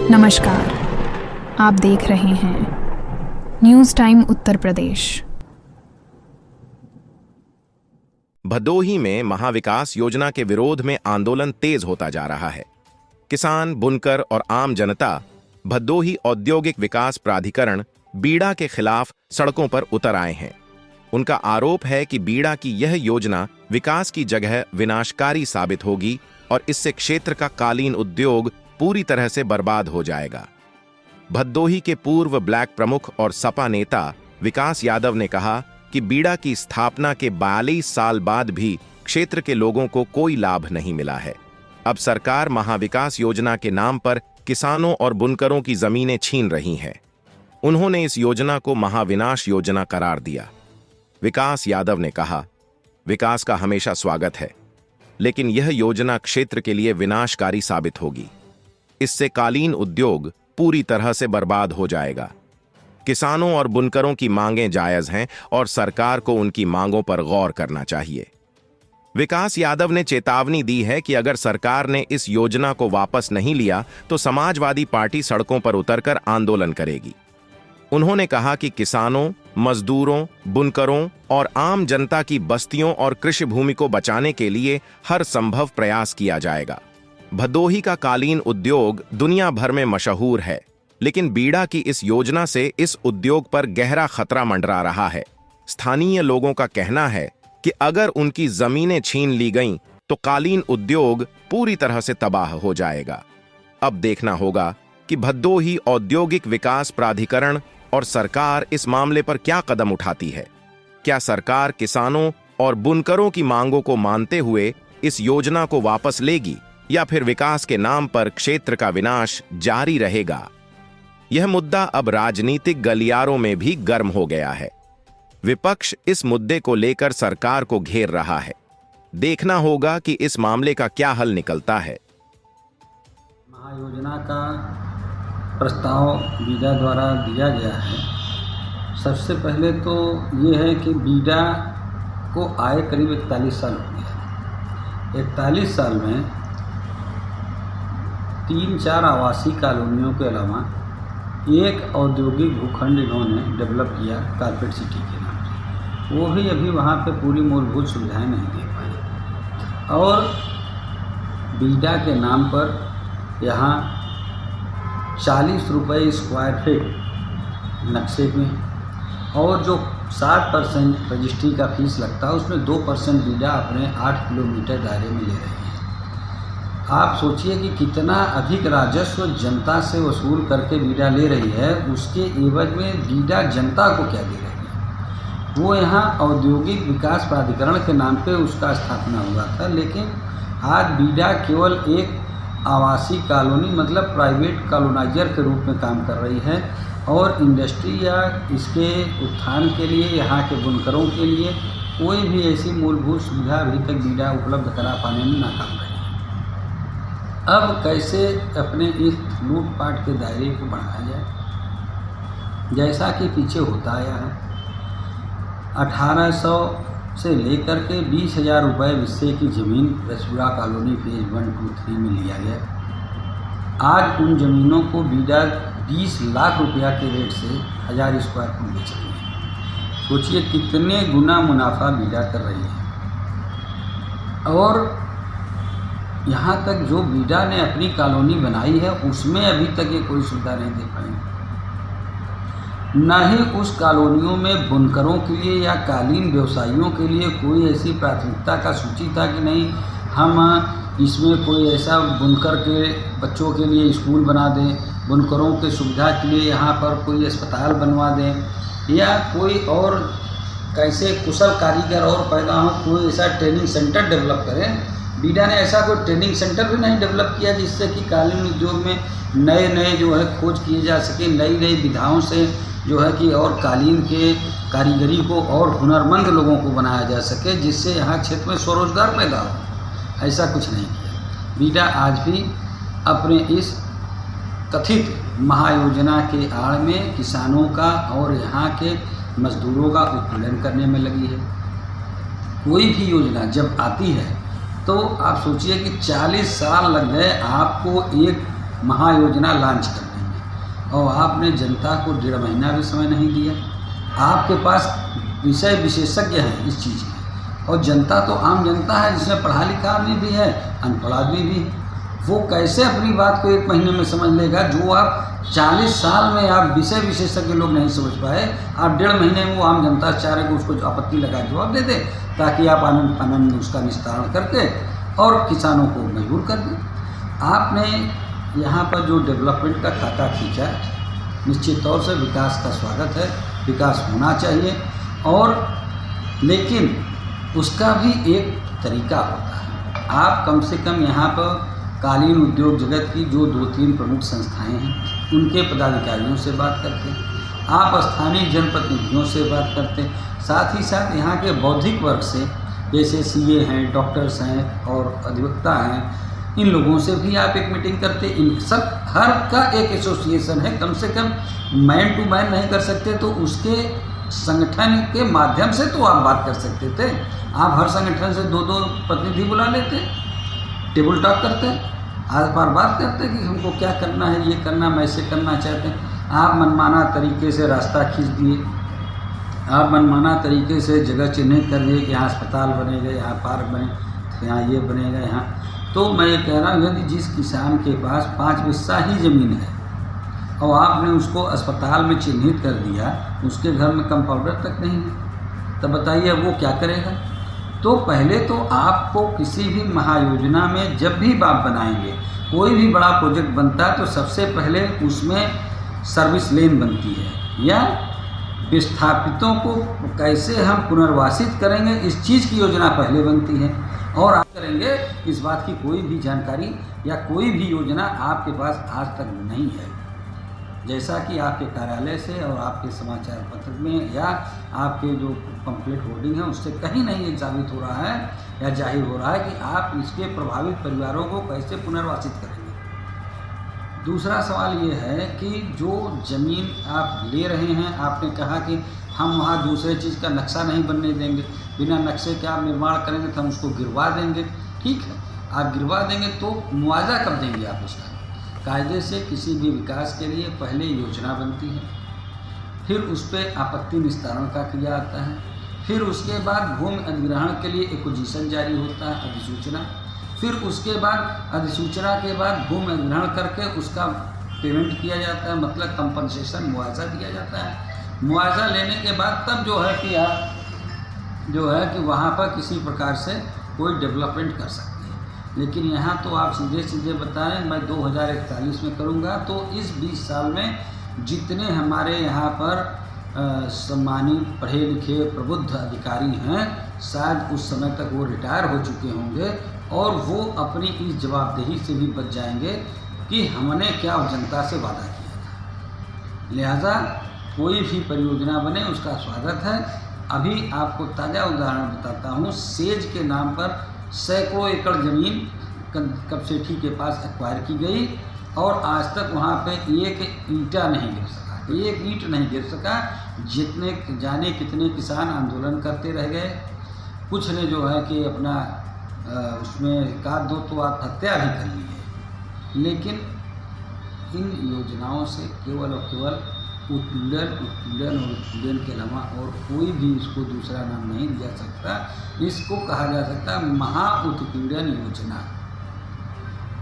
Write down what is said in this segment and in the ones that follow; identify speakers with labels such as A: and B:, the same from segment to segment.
A: नमस्कार, आप देख रहे हैं न्यूज़ टाइम उत्तर प्रदेश।
B: भदोही में महाविकास योजना के विरोध में आंदोलन तेज होता जा रहा है। किसान, बुनकर और आम जनता भदोही औद्योगिक विकास प्राधिकरण बीड़ा के खिलाफ सड़कों पर उतर आए हैं। उनका आरोप है कि बीड़ा की यह योजना विकास की जगह विनाशकारी साबित होगी और इससे क्षेत्र का कालीन उद्योग पूरी तरह से बर्बाद हो जाएगा। भदोही के पूर्व ब्लैक प्रमुख और सपा नेता विकास यादव ने कहा कि बीड़ा की स्थापना के 42 साल बाद भी क्षेत्र के लोगों को कोई लाभ नहीं मिला है। अब सरकार महाविकास योजना के नाम पर किसानों और बुनकरों की जमीनें छीन रही हैं। उन्होंने इस योजना को महाविनाश योजना करार दिया। विकास यादव ने कहा, विकास का हमेशा स्वागत है, लेकिन यह योजना क्षेत्र के लिए विनाशकारी साबित होगी। इससे कालीन उद्योग पूरी तरह से बर्बाद हो जाएगा। किसानों और बुनकरों की मांगें जायज हैं और सरकार को उनकी मांगों पर गौर करना चाहिए। विकास यादव ने चेतावनी दी है कि अगर सरकार ने इस योजना को वापस नहीं लिया तो समाजवादी पार्टी सड़कों पर उतरकर आंदोलन करेगी। उन्होंने कहा कि किसानों, मजदूरों, बुनकरों और आम जनता की बस्तियों और कृषि भूमि को बचाने के लिए हर संभव प्रयास किया जाएगा। भदोही का कालीन उद्योग दुनिया भर में मशहूर है, लेकिन बीड़ा की इस योजना से इस उद्योग पर गहरा खतरा मंडरा रहा है। स्थानीय लोगों का कहना है कि अगर उनकी जमीनें छीन ली गईं तो कालीन उद्योग पूरी तरह से तबाह हो जाएगा। अब देखना होगा कि भदोही औद्योगिक विकास प्राधिकरण और सरकार इस मामले पर क्या कदम उठाती है। क्या सरकार किसानों और बुनकरों की मांगों को मानते हुए इस योजना को वापस लेगी या फिर विकास के नाम पर क्षेत्र का विनाश जारी रहेगा। यह मुद्दा अब राजनीतिक गलियारों में भी गर्म हो गया है। विपक्ष इस मुद्दे को लेकर सरकार को घेर रहा है। देखना होगा कि इस मामले का क्या हल निकलता है।
C: महायोजना का प्रस्ताव बीड़ा द्वारा दिया गया है। सबसे पहले तो ये है कि बीड़ा को आए करीब 41 साल हो गया। 41 साल में 3-4 आवासीय कॉलोनियों के अलावा एक औद्योगिक भूखंड इन्होंने डेवलप किया कारपेट सिटी के नाम से। वो भी अभी वहाँ पे पूरी मूलभूत सुविधाएं नहीं दे पाए और बीड़ा के नाम पर यहाँ 40 रुपये स्क्वायर फीट नक्शे में और जो 7% रजिस्ट्री का फीस लगता है उसमें 2% बीड़ा अपने 8 किलोमीटर दायरे में ले रहे हैं। आप सोचिए कि कितना अधिक राजस्व जनता से वसूल करके बीड़ा ले रही है, उसके एवज में बीड़ा जनता को क्या दे रही है। वो यहाँ औद्योगिक विकास प्राधिकरण के नाम पे उसका स्थापना हुआ था, लेकिन आज बीड़ा केवल एक आवासीय कॉलोनी मतलब प्राइवेट कॉलोनाइजर के रूप में काम कर रही है और इंडस्ट्री या इसके उत्थान के लिए यहाँ के बुनकरों के लिए कोई भी ऐसी मूलभूत सुविधा अभी तक बीड़ा उपलब्ध करा पाने में नाकाम रही है। अब कैसे अपने इस लूटपाट के दायरे को बढ़ाया जाए, जैसा कि पीछे होता आया है। 1800 से लेकर के 20,000 रुपये विस्से की ज़मीन रसपुरा कॉलोनी फेज 1, 2, 3 में लिया गया। आज उन ज़मीनों को बीड़ा 20 लाख रुपया के रेट से 1000 स्क्वायर फुट बेच रही है। सोचिए कितने गुना मुनाफा बीड़ा कर रही है। और यहाँ तक जो बीड़ा ने अपनी कॉलोनी बनाई है उसमें अभी तक ये कोई सुविधा नहीं दे पाई। न ही उस कॉलोनियों में बुनकरों के लिए या कालीन व्यवसायियों के लिए कोई ऐसी प्राथमिकता का सूची था कि नहीं हम इसमें कोई ऐसा बुनकर के बच्चों के लिए स्कूल बना दें, बुनकरों के सुविधा के लिए यहाँ पर कोई अस्पताल बनवा दें या कोई और कैसे कुशल कारीगर और पैदा हो, कोई ऐसा ट्रेनिंग सेंटर डेवलप करें। बीड़ा ने ऐसा कोई ट्रेनिंग सेंटर भी नहीं डेवलप किया जिससे कि कालीन उद्योग में नए नए जो है खोज किए जा सके, नई नई विधाओं से जो है कि और कालीन के कारीगरी को और हुनरमंद लोगों को बनाया जा सके, जिससे यहाँ क्षेत्र में स्वरोजगार पैदा हो। ऐसा कुछ नहीं किया। बीड़ा आज भी अपने इस कथित महायोजना के आड़ में किसानों का और यहाँ के मजदूरों का उत्पीड़न करने में लगी है। कोई भी योजना जब आती है तो आप सोचिए कि 40 साल लग गए आपको एक महायोजना लॉन्च करने में, और आपने जनता को 1.5 महीना भी समय नहीं दिया। आपके पास विषय विशेषज्ञ हैं इस चीज़ में, और जनता तो आम जनता है जिसमें पढ़ा लिखा आदमी भी है, अनपढ़ आदमी भी है। वो कैसे अपनी बात को 1 महीने में समझ लेगा जो आप 40 साल में आप विषय विशेषज्ञ लोग नहीं समझ पाए। आप 1.5 महीने में वो आम जनता चाहे को उसको आपत्ति लगा जवाब दे दे, ताकि आप आनंद उसका निस्तारण करके और किसानों को मजबूर कर दें। आपने यहाँ पर जो डेवलपमेंट का खाका खींचा, निश्चित तौर से विकास का स्वागत है, विकास होना चाहिए, और लेकिन उसका भी एक तरीका होता है। आप कम से कम यहाँ पर कालीन उद्योग जगत की जो 2-3 प्रमुख संस्थाएं हैं उनके पदाधिकारियों से बात करते हैं, आप स्थानीय जनप्रतिनिधियों से बात करते हैं, साथ ही साथ यहाँ के बौद्धिक वर्ग से, जैसे सीए हैं, डॉक्टर्स हैं और अधिवक्ता हैं, इन लोगों से भी आप एक मीटिंग करते। इन सब हर का एक एसोसिएशन है, कम से कम मैन टू मैन नहीं कर सकते तो उसके संगठन के माध्यम से तो आप बात कर सकते थे। आप हर संगठन से 2-2 प्रतिनिधि बुला लेते, टेबल टॉक करते, आस पार बात करते कि हमको क्या करना है, ये करना, मैं ऐसे करना चाहते हैं। आप मनमाना तरीके से रास्ता खींच दिए, आप मनमाना तरीके से जगह चिन्हित कर दिए कि यहाँ अस्पताल बनेगा, यहाँ पार्क बने, यहाँ ये बनेगा, यहाँ। तो मैं ये कह रहा हूँ यदि जिस किसान के पास 5 हिस्सा ही ज़मीन है और आपने उसको अस्पताल में चिन्हित कर दिया, उसके घर में कंपाउंडर तक नहीं है, तब बताइए वो क्या करेगा। तो पहले तो आपको किसी भी महायोजना में जब भी आप बनाएंगे, कोई भी बड़ा प्रोजेक्ट बनता है तो सबसे पहले उसमें सर्विस लेन बनती है, या विस्थापितों को कैसे हम पुनर्वासित करेंगे इस चीज़ की योजना पहले बनती है। और आप करेंगे इस बात की कोई भी जानकारी या कोई भी योजना आपके पास आज तक नहीं है, जैसा कि आपके कार्यालय से और आपके समाचार पत्र में या आपके जो पंपलेट होर्डिंग है उससे कहीं नहीं ये साबित हो रहा है या जाहिर हो रहा है कि आप इसके प्रभावित परिवारों को कैसे पुनर्वासित करेंगे। दूसरा सवाल ये है कि जो ज़मीन आप ले रहे हैं, आपने कहा कि हम वहाँ दूसरे चीज़ का नक्शा नहीं बनने देंगे, बिना नक्शे के आप निर्माण करेंगे तो हम उसको गिरवा देंगे। ठीक है, आप गिरवा देंगे तो मुआवजा कब देंगे आप उसका? कायदे से किसी भी विकास के लिए पहले योजना बनती है, फिर उस पर आपत्ति निस्तारण का किया जाता है, फिर उसके बाद भूमि अधिग्रहण के लिए एक्विजिशन जारी होता है, अधिसूचना, फिर उसके बाद अधिसूचना के बाद भूमि अधिग्रहण करके उसका पेमेंट किया जाता है, मतलब कंपनसेशन, मुआवजा दिया जाता है। मुआवजा लेने के बाद तब जो है कि आप जो है कि वहाँ पर किसी प्रकार से कोई डेवलपमेंट कर सकते हैं। लेकिन यहाँ तो आप सीधे सीधे बताएं मैं 2041 में करूँगा, तो इस 20 साल में जितने हमारे यहाँ पर सम्मानित पढ़े लिखे प्रबुद्ध अधिकारी हैं, शायद उस समय तक वो रिटायर हो चुके होंगे और वो अपनी इस जवाबदेही से भी बच जाएंगे कि हमने क्या जनता से वादा किया था। लिहाजा कोई भी परियोजना बने उसका स्वागत है। अभी आपको ताज़ा उदाहरण बताता हूँ, सेज के नाम पर सैकड़ों एकड़ ज़मीन कपसेठी के पास एक्वायर की गई और आज तक वहाँ पे एक ईंटा नहीं गिर सका, एक ईंट नहीं गिर सका। जितने जाने कितने किसान आंदोलन करते रह गए, कुछ ने जो है कि अपना उसमें 1-2 तो आत्महत्या भी कर ली है। लेकिन इन योजनाओं से केवल और केवल उत्पीड़न के अलावा और कोई भी इसको दूसरा नाम नहीं दिया सकता। इसको कहा जा सकता है महाउत्पीड़न योजना।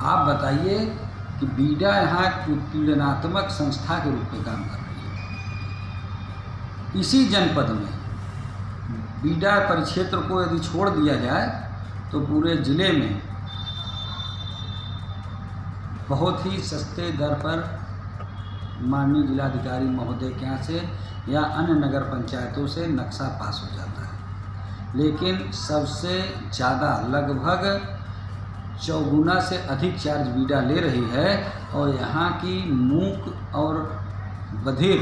C: आप बताइए कि बीडा यहाँ उत्पीड़नात्मक संस्था के रूप में काम कर रही है। इसी जनपद में बीडा परिक्षेत्र को यदि छोड़ दिया जाए तो पूरे ज़िले में बहुत ही सस्ते दर पर माननीय जिलाधिकारी महोदय के यहाँ से या अन्य नगर पंचायतों से नक्शा पास हो जाता है। लेकिन सबसे ज़्यादा लगभग 4 से अधिक चार्ज बीडा ले रही है और यहाँ की मूक और बधिर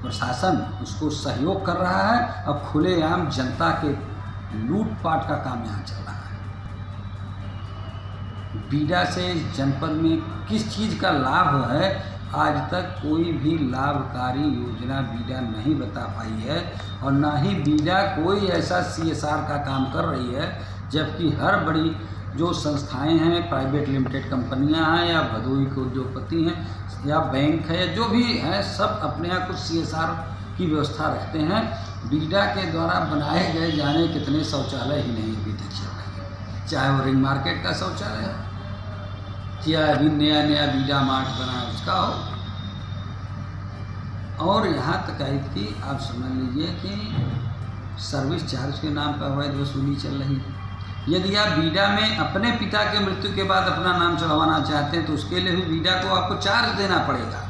C: प्रशासन उसको सहयोग कर रहा है और खुलेआम जनता के लूटपाट का काम यहाँ चल रहा है। बीडा से जनपद में किस चीज़ का लाभ है, आज तक कोई भी लाभकारी योजना बीडा नहीं बता पाई है और ना ही बीडा कोई ऐसा CSR का काम कर रही है, जबकि हर बड़ी जो संस्थाएं हैं, प्राइवेट लिमिटेड कंपनियां हैं या भदोही के उद्योगपति हैं या बैंक है, जो भी है, सब अपने यहाँ कुछ CSR की व्यवस्था रखते हैं। बीडा के द्वारा बनाए गए जाने कितने शौचालय ही नहीं अभी तक चल रहे हैं, चाहे वो रिंग मार्केट का शौचालय है, चाहे अभी नया नया बीडा मार्ट बना है उसका हो, और यहाँ तक है कि आप समझ लीजिए कि सर्विस चार्ज के नाम पर अवैध वसूली चल रही है। यदि आप बीडा में अपने पिता के मृत्यु के बाद अपना नाम चढ़वाना चाहते हैं तो उसके लिए भी बीडा को आपको चार्ज देना पड़ेगा,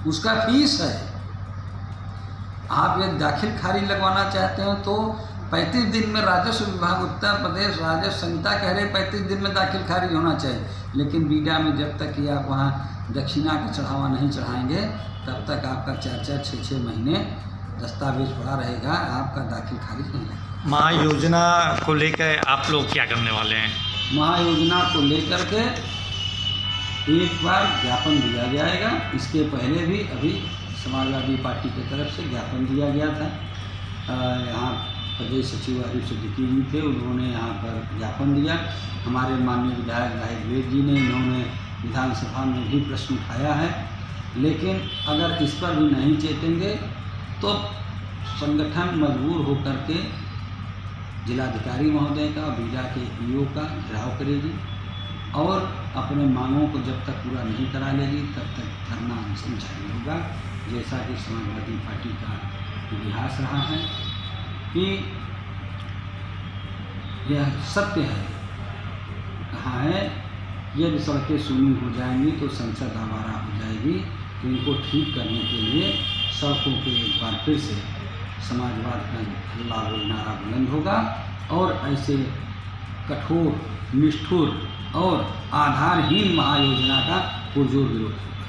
C: उसका फीस है। आप यदि दाखिल खारिज लगवाना चाहते हैं तो 35 दिन में राजस्व विभाग उत्तर प्रदेश राजस्व संहिता कह रहे 35 दिन में दाखिल खारिज होना चाहिए, लेकिन बीडा में जब तक कि आप वहाँ दक्षिणा का चढ़ावा नहीं चढ़ाएंगे तब तक आपका 4-4, 6-6 महीने दस्तावेज पड़ा रहेगा, आपका दाखिल खारिज नहीं लगेगा।
D: महायोजना को लेकर आप लोग क्या करने वाले हैं?
C: महायोजना को लेकर के एक बार ज्ञापन दिया जाएगा। इसके पहले भी अभी समाजवादी पार्टी की तरफ से ज्ञापन दिया गया था। यहाँ प्रदेश सचिव आरिफ सिद्दीकी जी थे, उन्होंने यहाँ पर ज्ञापन दिया। हमारे माननीय विधायक राहिल द्विवेदी जी ने, इन्होंने विधानसभा में भी प्रश्न उठाया है, लेकिन अगर इस पर भी नहीं चेतेंगे तो संगठन मजबूर होकर के जिलाधिकारी महोदय का, बीडा के EO का घेराव करेगी और अपने मांगों को जब तक पूरा नहीं करा लेगी तब तक धरना अनशन जारी होगा। जैसा कि समाजवादी पार्टी का इतिहास रहा है कि यह सत्य है, कहा है यदि सड़कें सूनी हो जाएंगी तो संसद आवारा हो जाएगी। तो इनको ठीक करने के लिए सड़कों के एक बार फिर से समाजवाद का हल्ला नारा बुलंद होगा और ऐसे कठोर, निष्ठुर और आधारहीन महायोजना का पुरजोर विरोध होगा।